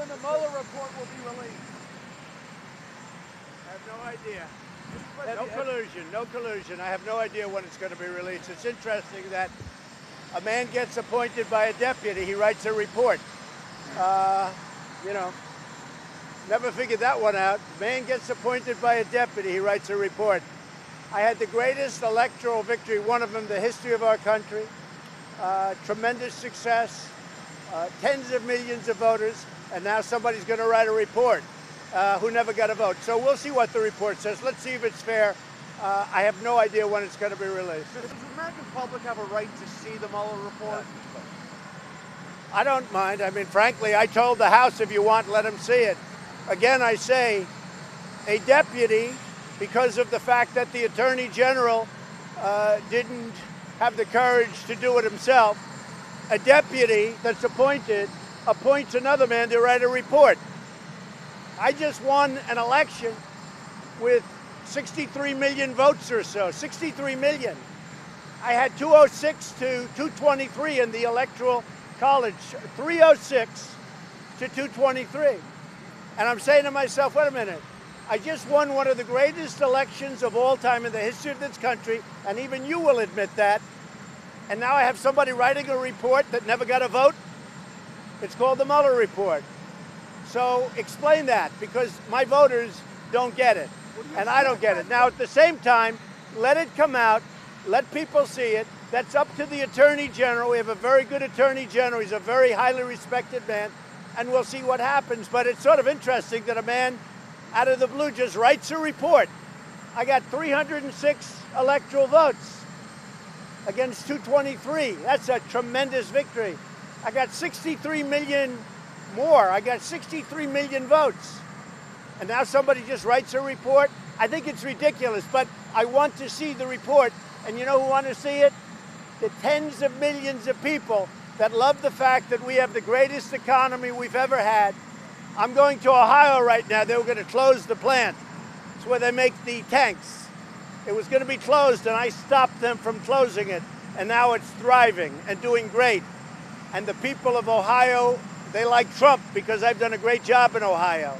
when the Mueller report will be released? I have no idea. No collusion, no collusion. I have no idea when it's going to be released. It's interesting that a man gets appointed by a deputy, he writes a report. You know, never figured that one out. Man gets appointed by a deputy, he writes a report. I had the greatest electoral victory, one of them in the history of our country. Tremendous success, tens of millions of voters, and now somebody's going to write a report who never got a vote. So we'll see what the report says. Let's see if it's fair. I have no idea when it's going to be released. Does the American public have a right to see the Mueller report? I don't mind. I mean, frankly, I told the House, if you want, let them see it. Again, I say, a deputy, because of the fact that the Attorney General didn't have the courage to do it himself, a deputy that's appointed appoints another man to write a report. I just won an election with 63 million votes or so, 63 million. I had 206 to 223 in the Electoral College, 306 to 223. And I'm saying to myself, wait a minute, I just won one of the greatest elections of all time in the history of this country, and even you will admit that. And now I have somebody writing a report that never got a vote? It's called the Mueller report. So explain that, because my voters don't get it, and I don't get it. Now, at the same time, let it come out, let people see it. That's up to the Attorney General. We have a very good Attorney General. He's a very highly respected man, and we'll see what happens. But it's sort of interesting that a man out of the blue just writes a report. I got 306 electoral votes against 223. That's a tremendous victory. I got 63 million more. I got 63 million votes. And now somebody just writes a report. I think it's ridiculous, but I want to see the report. And you know who want to see it? The tens of millions of people that love the fact that we have the greatest economy we've ever had. I'm going to Ohio right now. They were going to close the plant. It's where they make the tanks. It was going to be closed, and I stopped them from closing it. And now it's thriving and doing great. And the people of Ohio, they like Trump because I've done a great job in Ohio.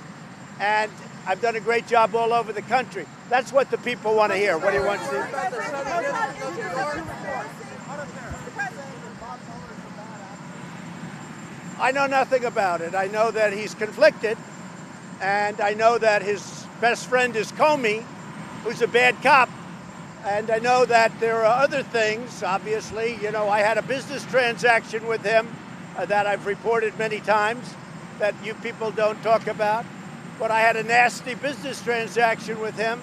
And I've done a great job all over the country. That's what the people want to hear. What do you want to see? I know nothing about it. I know that he's conflicted, and I know that his best friend is Comey, who's a bad cop, and I know that there are other things, obviously. You know, I had a business transaction with him that I've reported many times that you people don't talk about, but I had a nasty business transaction with him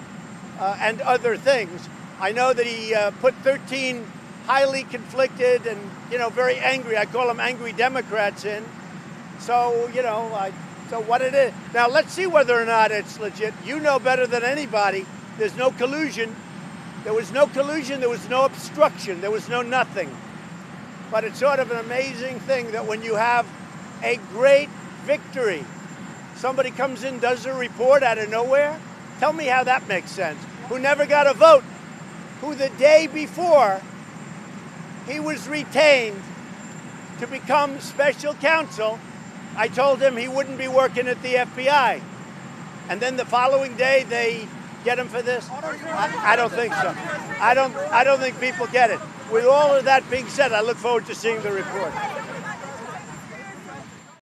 and other things. I know that he put 13 highly conflicted and, you know, very angry, I call them angry Democrats in. So, you know, so what it is. Now, let's see whether or not it's legit. You know better than anybody, there's no collusion. There was no collusion, there was no obstruction, there was no nothing. But it's sort of an amazing thing that when you have a great victory, somebody comes in, does a report out of nowhere. Tell me how that makes sense. Who never got a vote, who the day before he was retained to become special counsel. I told him he wouldn't be working at the FBI. And then the following day they get him for this? I don't think so. I don't think people get it. With all of that being said, I look forward to seeing the report.